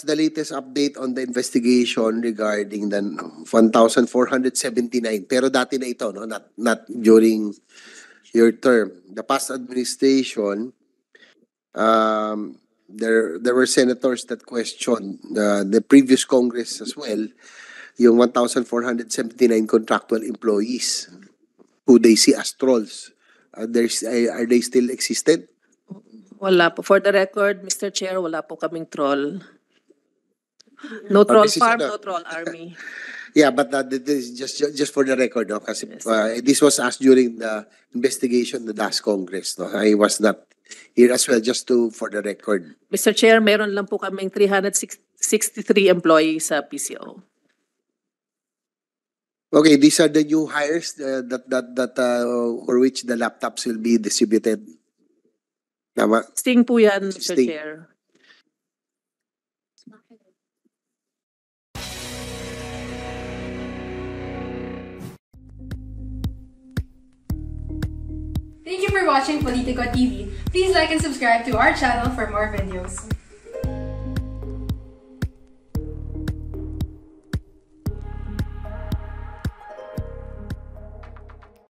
the latest update on the investigation regarding the 1,479. Pero dati na ito, no? Not during your term. The past administration, there were senators that questioned the previous Congress as well, yung 1,479 contractual employees who they see as trolls. Are they still existent? Wala po. For the record, Mr. Chair, wala po kaming troll. No troll farm, no troll army. Yeah, but this is just for the record, no? Kasi this was asked during the investigation of the last Congress, no? I was not here as well, just for the record. Mr. Chair, meron lang po kaming 363 employees sa PCO. Okay, these are the new hires that for which the laptops will be distributed. Tama? Sting po yan, Mr. Chair. Thank you for watching Politico TV. Please like and subscribe to our channel for more videos.